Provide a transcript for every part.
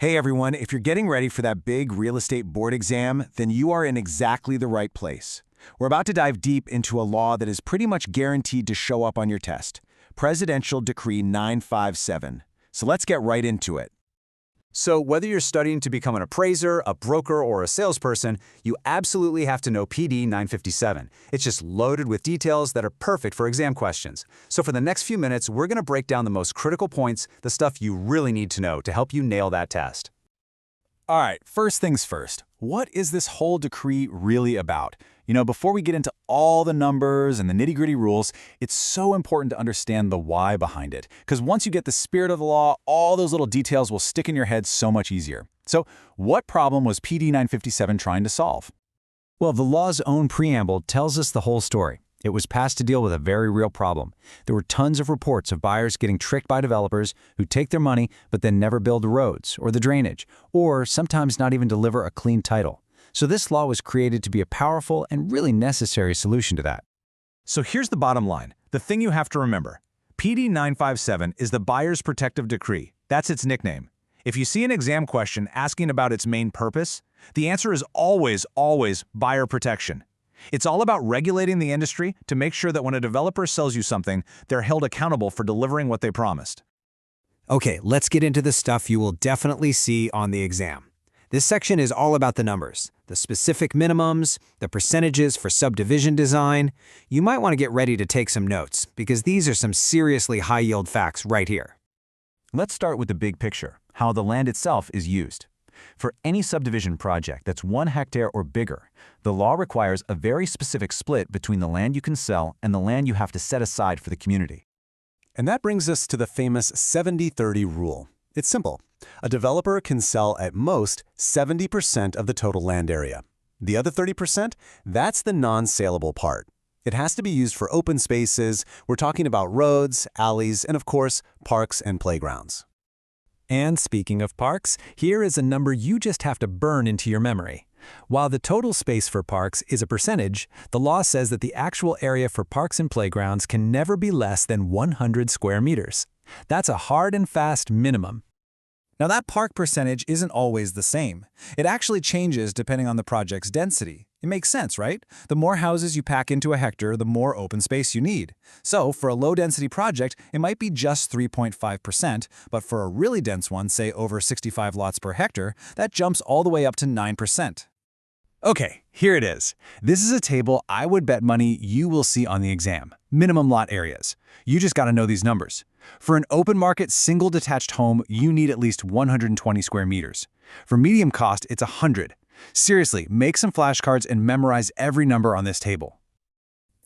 Hey everyone, if you're getting ready for that big real estate board exam, then you are in exactly the right place. We're about to dive deep into a law that is pretty much guaranteed to show up on your test, Presidential Decree 957. So let's get right into it. So whether you're studying to become an appraiser, a broker, or a salesperson, you absolutely have to know PD 957. It's just loaded with details that are perfect for exam questions. So for the next few minutes, we're going to break down the most critical points, the stuff you really need to know to help you nail that test. All right, first things first. What is this whole decree really about? Before we get into all the numbers and the nitty-gritty rules, it's so important to understand the why behind it. Because once you get the spirit of the law, all those little details will stick in your head so much easier. So, what problem was PD 957 trying to solve? Well, the law's own preamble tells us the whole story. It was passed to deal with a very real problem. There were tons of reports of buyers getting tricked by developers who take their money but then never build the roads or the drainage, or sometimes not even deliver a clean title. So this law was created to be a powerful and really necessary solution to that. So here's the bottom line. The thing you have to remember. PD 957 is the Buyer's Protective Decree. That's its nickname. If you see an exam question asking about its main purpose, the answer is always buyer protection. It's all about regulating the industry to make sure that when a developer sells you something, they're held accountable for delivering what they promised. Okay, let's get into the stuff you will definitely see on the exam. This section is all about the numbers, the specific minimums, the percentages for subdivision design. You might want to get ready to take some notes, because these are some seriously high-yield facts right here. Let's start with the big picture, how the land itself is used. For any subdivision project that's 1 hectare or bigger, the law requires a very specific split between the land you can sell and the land you have to set aside for the community. And that brings us to the famous 70-30 rule. It's simple. A developer can sell at most 70% of the total land area. The other 30%, that's the non-saleable part. It has to be used for open spaces. We're talking about roads, alleys, and of course, parks and playgrounds. And speaking of parks, here is a number you just have to burn into your memory. While the total space for parks is a percentage, the law says that the actual area for parks and playgrounds can never be less than 100 square meters. That's a hard and fast minimum. Now that park percentage isn't always the same. It actually changes depending on the project's density. It makes sense, right? The more houses you pack into a hectare, the more open space you need. So for a low-density project, it might be just 3.5%, but for a really dense one, say over 65 lots per hectare, that jumps all the way up to 9%. Okay, here it is. This is a table I would bet money you will see on the exam. Minimum lot areas. You just got to know these numbers. For an open market single detached home, you need at least 120 square meters. For medium cost, it's 100. Seriously, make some flashcards and memorize every number on this table.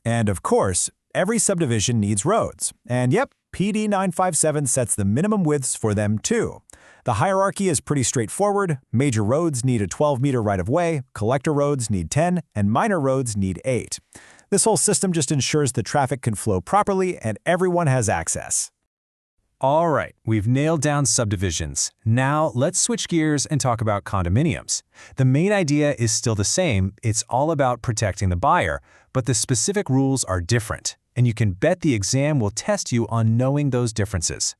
And of course, every subdivision needs roads. And yep, PD 957 sets the minimum widths for them too. The hierarchy is pretty straightforward. Major roads need a 12-meter right-of-way, collector roads need 10, and minor roads need 8. This whole system just ensures the traffic can flow properly and everyone has access. All right, we've nailed down subdivisions. Now let's switch gears and talk about condominiums. The main idea is still the same. It's all about protecting the buyer, but the specific rules are different, and you can bet the exam will test you on knowing those differences.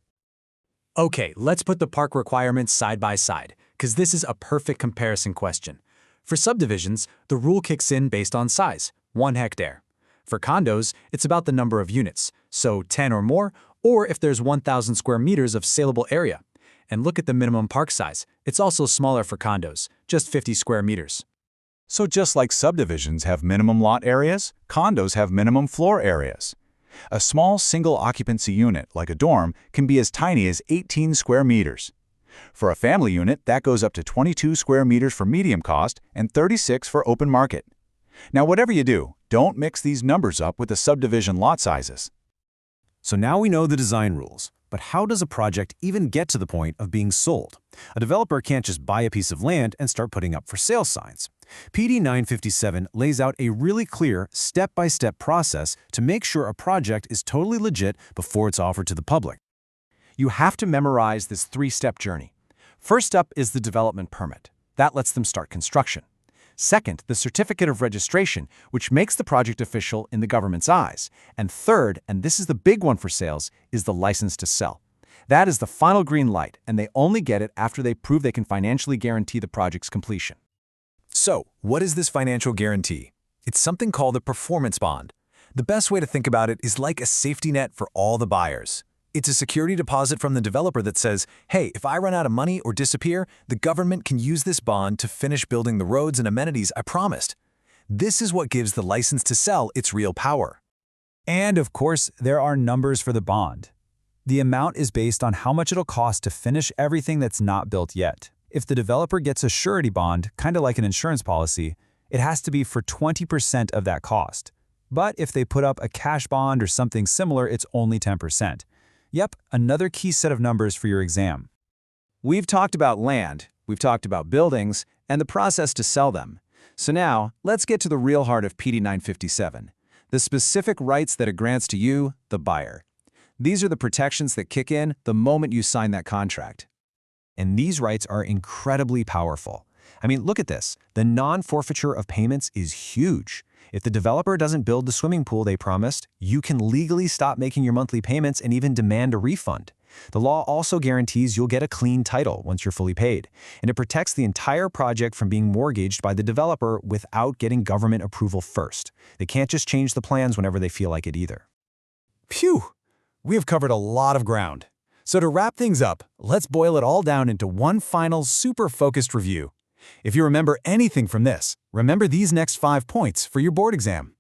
Okay, let's put the park requirements side by side, because this is a perfect comparison question. For subdivisions, the rule kicks in based on size, 1 hectare. For condos, it's about the number of units, so 10 or more, or if there's 1,000 square meters of saleable area. And look at the minimum park size. It's also smaller for condos, just 50 square meters. So just like subdivisions have minimum lot areas, condos have minimum floor areas. A small single-occupancy unit, like a dorm, can be as tiny as 18 square meters. For a family unit, that goes up to 22 square meters for medium cost and 36 for open market. Now, whatever you do, don't mix these numbers up with the subdivision lot sizes. So now we know the design rules, but how does a project even get to the point of being sold? A developer can't just buy a piece of land and start putting up for sale signs. PD 957 lays out a really clear, step-by-step process to make sure a project is totally legit before it's offered to the public. You have to memorize this 3-step journey. First up is the development permit. That lets them start construction. Second, the certificate of registration, which makes the project official in the government's eyes. And third, and this is the big one for sales, is the license to sell. That is the final green light, and they only get it after they prove they can financially guarantee the project's completion. So, what is this financial guarantee? It's something called a performance bond. The best way to think about it is like a safety net for all the buyers. It's a security deposit from the developer that says, hey, if I run out of money or disappear, the government can use this bond to finish building the roads and amenities I promised. This is what gives the license to sell its real power. And of course, there are numbers for the bond. The amount is based on how much it'll cost to finish everything that's not built yet. If the developer gets a surety bond, kind of like an insurance policy, it has to be for 20% of that cost. But if they put up a cash bond or something similar, it's only 10%. Yep, another key set of numbers for your exam. We've talked about land, we've talked about buildings, and the process to sell them. So now, let's get to the real heart of PD 957, the specific rights that it grants to you, the buyer. These are the protections that kick in the moment you sign that contract. And these rights are incredibly powerful. I mean, look at this. The non-forfeiture of payments is huge. If the developer doesn't build the swimming pool they promised, you can legally stop making your monthly payments and even demand a refund. The law also guarantees you'll get a clean title once you're fully paid, and it protects the entire project from being mortgaged by the developer without getting government approval first. They can't just change the plans whenever they feel like it either. Phew! We have covered a lot of ground. So to wrap things up, let's boil it all down into one final super focused review. If you remember anything from this, remember these next 5 points for your board exam.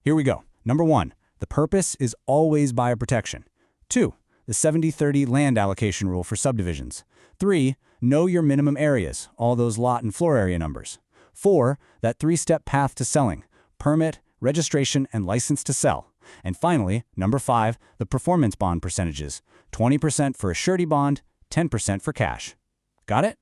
Here we go. Number 1, the purpose is always buyer protection. 2, the 70-30 land allocation rule for subdivisions. 3, know your minimum areas, all those lot and floor area numbers. 4, that 3-step path to selling, permit, registration, and license to sell. And finally, number 5, the performance bond percentages, 20% for a surety bond, 10% for cash. Got it?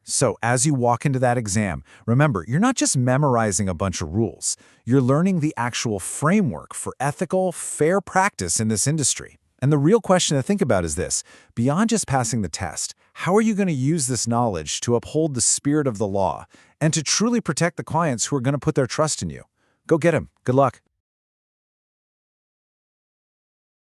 So as you walk into that exam, remember, you're not just memorizing a bunch of rules. You're learning the actual framework for ethical, fair practice in this industry. And the real question to think about is this: beyond just passing the test, how are you going to use this knowledge to uphold the spirit of the law and to truly protect the clients who are going to put their trust in you? Go get 'em. Good luck.